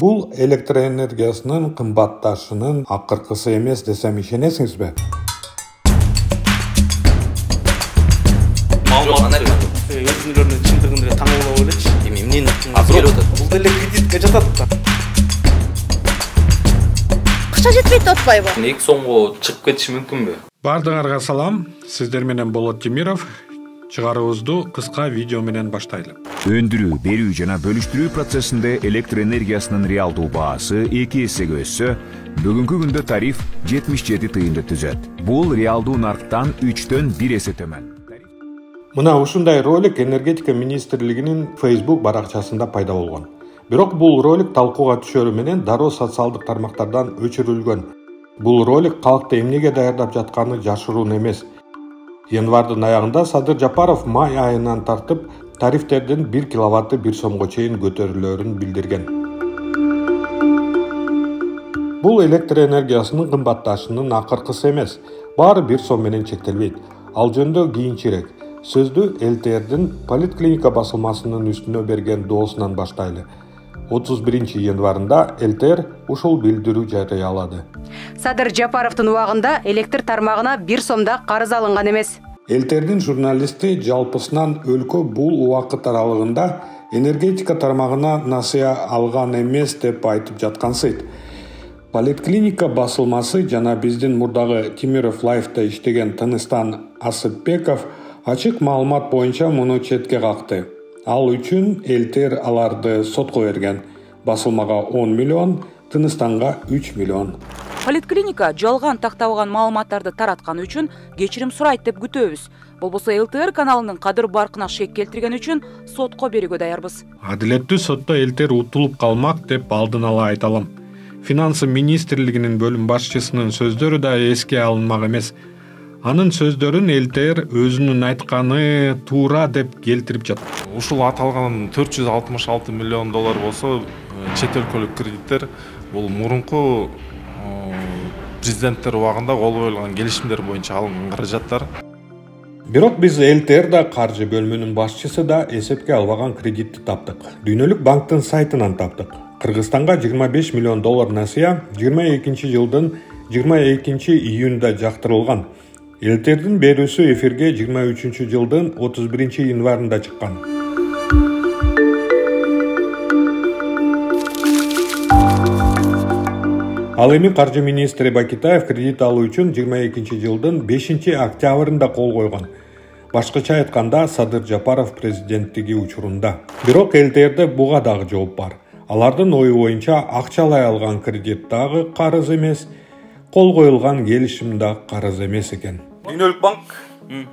Бул электр энергиясынын кымбатташынын акыркысы эмес десем ишенесиңизби? Өзүнүлөрүнүн чындыгын деле таң калып элечи. Эмнени келип атат? Бул деле кредитке жатат да. Акча жетпейт атпайбы? 2 сомго чыгып кетиши мүмкүнбү? Бардыңарга салам. Сиздер менен Болот Темиров. Чыгарыбызды кыска видео менен баштайлы. Өндүрүү, берүү жана бөлүштүрүү процессинде электр энергиясынын реалдуу баасы 2 эсеге өссө, бүгүнкү күндө тариф 77 тыйынды түзөт. Бул реалдуу нарктан 3төн 1 эсе төмөн. Мына ушундай ролик энергетика министрлигинин Facebook баракчасында пайда болгон. Бирок бул ролик талкууга түшөрү менен дароо социалдык тармактардан өчүрүлгөн. Бул ролик калкты эмнеге даярдап жатканы жашыруун эмес. Январдын аягында Садыр Жапаров май айынан тартып тарифтердин 1 киловатты 1 сомго чейин көтөрүлөрүн билдирген. Бул электр энергиясынын кымбатташынын акыркысы эмес, баары 1 сом менен чектелбейт. Ал жөнүндө кийинчерээк сөздү ЛТРдин поликлиника басылмасынын үстүнө берген доосунан баштайлы. 31 январында ЛТР ушул билдирүү жарыялады. Садыр Жапаровдун убагында электр тармагына 1 сомда карыз алынган эмес. ЛТРдин журналисти жалпысынан өлкө бул убакыт аралыгында энергетика тармагына насыя алган эмес деп айтып жаткансыйт. Поликлиника басылмасы жана биздин мурдагы Темиров Лайфта иштеген Тыныстан Асыпбеков ачык маалымат боюнча муну четке какты. Ал үчүн ЛТР аларды сотко берген. Басылмага 10 миллион, Тыныстанга 3 миллион. Поликлиника жалган тактабаган маалыматтарды тараткан үчүн кечирим сурайт деп күтөбүз. Болбосо ЛТР каналынын кадыр баркына шек келтирген үчүн сотко берүүгө даярбыз. Адилеттүү сотто ЛТР утулуп калмак деп алдын ала айталам. Финансы министрлигинин бөлүм башчысынын сөздөрү да эске алынмак эмес. Анын сөздөрүн ЛТР өзүнүн айтканы туура деп келтирип жатат. Ушул аталган 466 миллион доллар болсо, чет өлкөлүк кредиттер бул мурунку президенттер убагында кол коюлган келишимдер боюнча алынган каражаттар. Бирок биз ЛТР да каржы бөлүмүнүн башчысы да эсепке албаган кредитти таптык. Дүйнөлүк банктын сайтынан таптык. Кыргызстанга 25 миллион доллар насыя 22 жылдын 22 июнда жактырылган. ЛТРдин берүүсү эфирге 23 жылдын 31 январында чыккан. Ал эми каржы министри Бакитаев кредит алуу үчүн 22 жылдын 5 октябрында кол койгон. Башкача айтканда Садыр Жапаров президенттиги учурунда. Бирок ЛТРде буга дагы жооп бар. Алардын ою боюнча акчалай алган кредит дагы карыз эмес, кол коюлган келишим да карыз эмес экен. Дүйнөлүк банк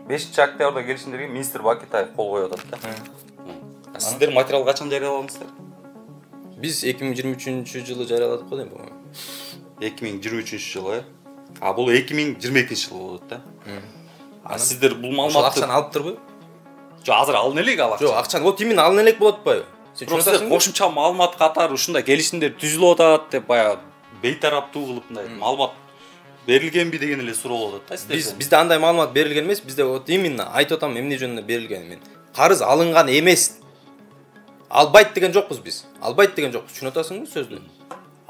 5 октябрда келишимдерге министр Бакитаев кол коюп атат да. Сиздер материал качан жарыяладыңыздар? Биз 2023 жылы жарыяладык го дейм. 2023 жылы. А бул 2022 жыл болот да. Сиздер бул маалыматты акчаны алыптырбы? Жок, азыр алын элек ал акчаны. Жок, акчаны вот именно алын элек болот атпайбы? Сен түшүнөсүң? Кошумча маалымат катары ушундай келишимдер түзүлүп атат деп баягы бейтараптуу кылып мындай маалымат берилгенби деген эле суроо болот да сиздер. Бизде андай маалымат берилген эмес, бизде вот именно айтып атам эмне жөнүндө берилген мен. Карыз алынган эмес. Албайт деген жокпуз биз. Албайт деген жокпуз. Түшүнүп атасыңбы сөздү?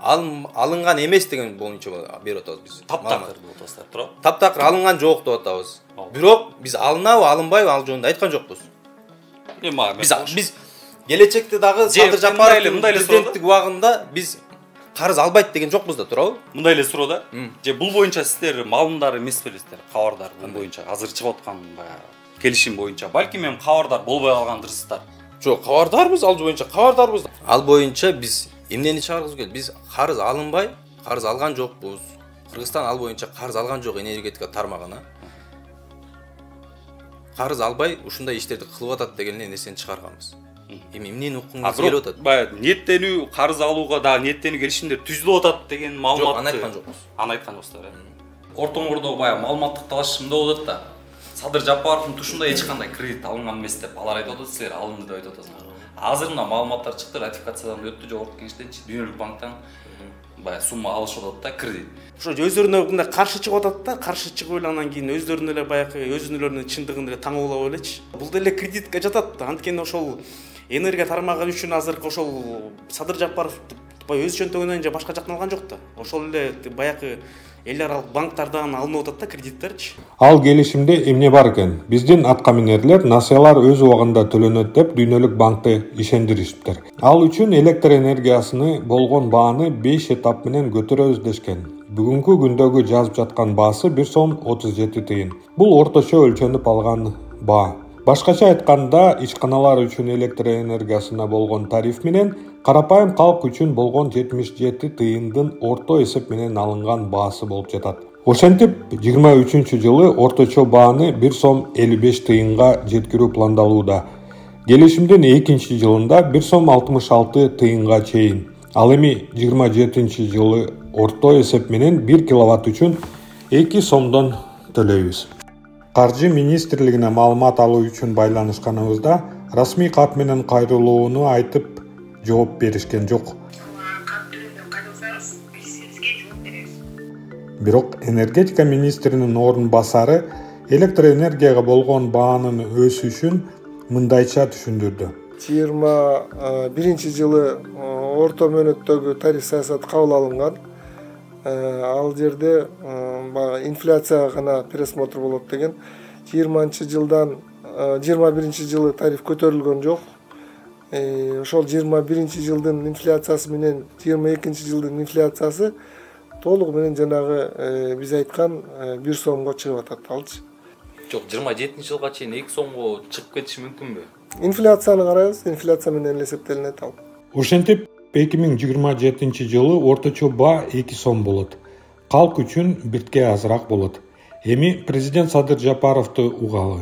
Алынган эмес деген боюнча берип атабыз биз. Таптакыр деп атасыздар, туура? Таптакыр алынган жок деп атабыз. Бирок биз алынабы, алынбайбы ал жөнүндө айткан жокпуз. Биз келечекте дагы Садыр Жапаровдун президенттик убагында биз карыз албайт деген жокпуз да, туурабы? Мындай эле суроо да. Же бул боюнча сиздер маалымдар эмес белесиздер, кабардар бул боюнча азыр чыгып аткан келишим боюнча. Балким эми кабардар болбой калгандырсыздар. Жок, кабардарбыз, ал боюнча кабардарбыз. Ал боюнча биз эмнени чыгаргыбыз келди? Биз карыз алынбай, карыз алган жокпуз. Кыргызстан ал боюнча карыз алган жок энергетика тармагына. Карыз албай ушундай иштерди кылып атат деген нерсени чыгарганбыз. Эми эмнени уккуңуз келип атат? Баягы ниеттенүү, карыз алууга дагы ниеттенүү келишимдер түзүлүп атат деген маалыматты. Жок, аны айткан жокпуз. Аны айткан жоксуздар. Ортоңордо баягы маалыматтык талашым да болот да. Садыр Жапаровдун тушунда эч кандай кредит алынган эмес деп алар айтып атат, силер алынды деп айтып атасыңар. Азыр мына маалыматтар чыкты, ратификациядан өттү жогорку кеңештенчи, Дүйнөлүк банктан баягы сумма алышып атат да, кредит. Ошо өзлөрүнө мындай каршы чыгып атат да, каршы чыгып эле анан кийин өзлөрүнө эле баягы өзүнүлөрүнүн чындыгын деле таң калып элечи. Бул деле кредитке жатат да, анткени ошол энергия тармагы үчүн азыркы ошол Садыр Жапаров баягы өз чөнтөгүнөн же башка жактан алган жок да. Ошол эле баягы эл аралык банктардан алынып атат да кредиттерчи. Ал келишимде эмне бар экен? Биздин аткаминерлер насыялар өз убагында төлөнөт деп Дүйнөлүк банкты ишендиришиптир. Ал үчүн электр энергиясыны болгон бааны 5 этап менен көтөрөбүз дешкен. Бүгүнкү күндөгү жазып жаткан баасы 1 сом 37 тыйын. Бул орточо өлчөнүп алган баа. Башкача айтканда, ишканалар үчүн электр энергиясына болгон тариф менен карапайым калк үчүн болгон 77 тыйындын орто эсеп менен алынган баасы болуп жатат. Ошентип, 23-жылы орточо бааны 1 сом 55 тыйынга жеткирүү пландалууда. Келишимдин 2-жылында 1 сом 66 тыйынга чейин. Ал эми 27-жылы орто эсеп менен 1 киловатт үчүн 2 сомдон төлөйбүз. Каржы министрлигине маалымат алуу үчүн байланышканыбызда расмий кат менен кайрылууну айтып жооп беришкен жок. Бирок энергетика министринин орун басары электр энергияга болгон баанын өсүшүн мындайча түшүндүрдү. 21-жылы орто мөөнөттөгү тариф саясаты кабыл алынган. Ал жерде инфляция гана пересмотр болот деген. 21-жылы тариф көтөрүлгөн жок. Ошол 21-жылдын инфляциясы менен 22-жылдын инфляциясы толугу менен жанагы биз айткан 1 сомго чыгып атат алчы. Жок, 27-жылга чейин 2 сомго чыгып кетиши мүмкүнбү? Инфляцияны карайбыз, инфляция менен эсептелинет ал. Ошентип 2027-жылы орточо баа 2 сом болот. Калк үчүн биртке азыраак болот. Эми президент Садыр Жапаровду угалы.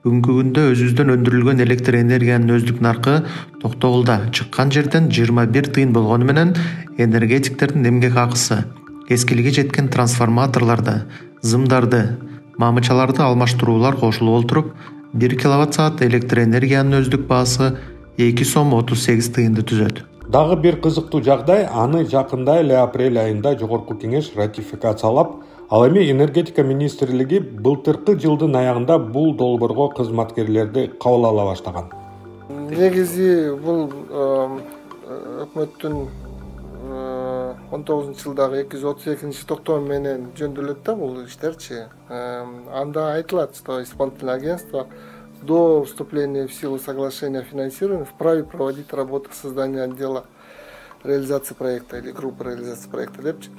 Бүгүнкү күндө өзүбүздөн өндүрүлгөн электр энергиянын өздүк наркы токтогулда. Чыккан жерден 21 тыйын болгону менен энергетиктердин эмгек акысы, эскилиги жеткен трансформаторларды, зымдарды, мамычаларды алмаштыруулар кошулуп олтуруп, 1 киловатт-саат электр энергиянын өздүк баасы 2 сом 38 тыйынды түзөт. Дагы бир кызыктуу жагдай, аны жакында эле апрель айында жогорку кеңеш ратификациялап, ал эми энергетика министрлиги былтыркы жылдын аягында бул долбоорго кызматкерлерди кабыл ала баштаган. Негизи бул өкмөттүн 19-жылдагы 232 токтом менен жөндөтүлөт да бул иштерчи. Анда айтылат, что исполнительное агентство до вступления в силу соглашения о финансировании вправе проводить работу создания отдела реализации проекта или группы реализации проекта депчи.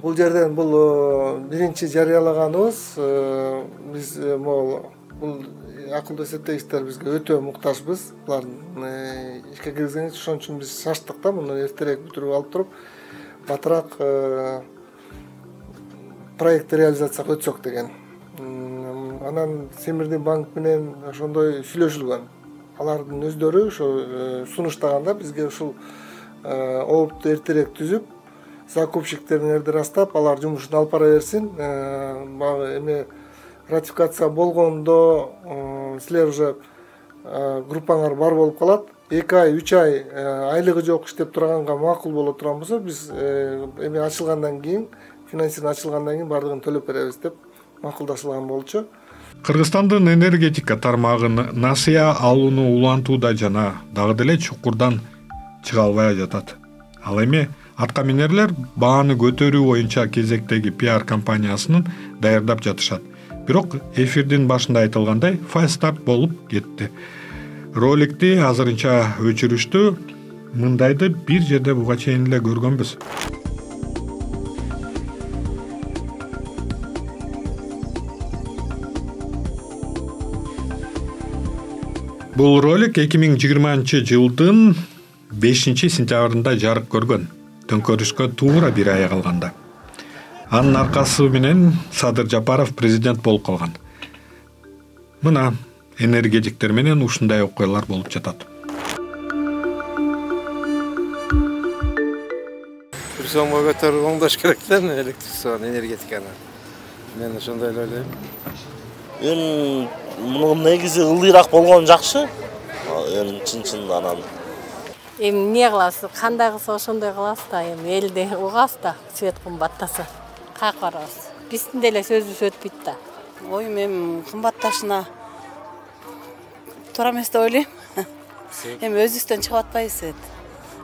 Бул жерден бул биринчи жарыялаганыбыз, биз бул акылдуу эсептегичтер бизге өтө муктажбыз. Булардын ишке киргизгени ошон үчүн биз шаштык да, муну эртерээк бүтүрүп алып туруп, батыраак проектти реализацияга өтсөк деген. Анан Темирдин банк менен ошондой сүйлөшүлгөн. Алардын өздөрү ошо сунуштаганда бизге ушул оопту эртерээк түзүп, закупщиктериңерди растап, алар жумушун алып бара берсин. Эми ратификация болгондо силер уже группаңар бар болуп калат. 2 ай, 3 ай айлыгы жок иштеп турганга макул боло турган болсо, биз эми ачылгандан кийин, финансирование ачылгандан кийин бардыгын төлөп беребиз деп макулдашылган болчу. Кыргызстандын энергетика тармагын насыя алууну улантууда жана дагы деле чукурдан чыга албай жатат. Ал эми аткаминерлер бааны көтөрүү боюнча кезектеги пиар компаниясынын даярдап жатышат. Бирок эфирдин башында айтылгандай, фальстарт болуп кетти. Роликти азырынча өчүрүштү. Мындайды бир жерде буга чейин эле көргөнбүз. Бул ролик 2020-жылдын 5-сентябрында жарык көргөн. Төңкөрүшкө туура 1 ай калганда. Анын аркасы менен Садыр Жапаров президент болуп калган. Мына энергетиктер менен ушундай окуялар болуп жатат. Бир сомго көтөрүп оңдош керек да электричествону, энергетиканы. Мен ошондой эле ойлойм. Эми муну негизи ылдыйраак болгон жакшы. Эми чын анан. Эми эмне кыласыз? Кандай кылса ошондой кыласыз да, эми элде угасыз да, свет кымбаттаса. Каяка барабыз? Биздин деле сөзүбүз өтпөйт да. Оюм эми кымбатташына туура эмес деп ойлойм. Эми өзүбүздөн чыгып атпайбыз.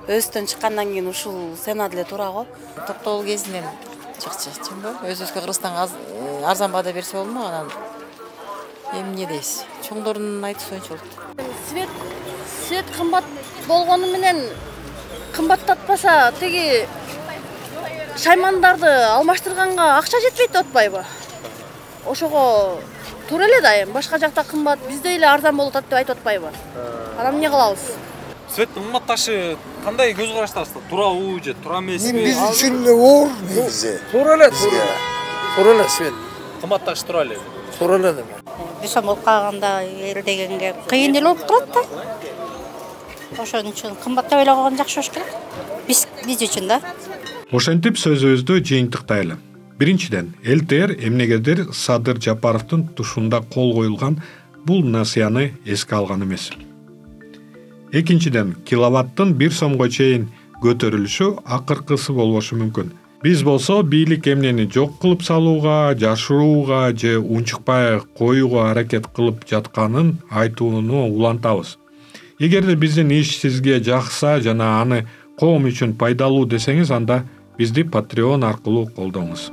өзүбүздөн чыккандан кийин ушул сенат эле туура го. Токтогул кезинен чыкчы, чынбы? Өзүбүзгө Кыргызстанга арзан баада берсе болмок анан. Эмне дейсиз? Чоңдордун айтышы боюнча болот. Свет кымбат болгону менен кымбаттатпаса тиги шаймандарды алмаштырганга акча жетпейт деп атпайбы? Ошого туура эле да, эми башка жакта кымбат, бизде эле арзан болуп атат деп айтып атпайбы? Анан эмне кылабыз? Светтин кымбатташы кандай көз караштасыздар? Туурабы же туура эмеспи? Биз үчүн эле оор негизи. Туура эле, туура эле свет. Кымбатташы туура эле. Туура эле деме. Bir som болуп калганда эл дегенге кыйын эле болуп турат да. Ошон үчүн кымбаттап ойлогон жакшы болуш керек. Биз үчүн да. Ошентип сөзүбүздү жыйынтыктайлы. Биринчиден, ЛТР эмнегедир Садыр Жапаровдун тушунда кол коюлган бул насыяны эске алган эмес. Экинчиден, киловаттын 1 сомго чейин көтөрүлүшү акыркысы болбошу мүмкүн. Биз болсо бийлик эмнени жок кылып салууга, жашырууга же унчукпай коюуга аракет кылып жатканын айтууну улантабыз. Эгерде биздин иш сизге жакса жана аны коом үчүн пайдалуу десеңиз, анда бизди Patreon аркылуу колдоңуз.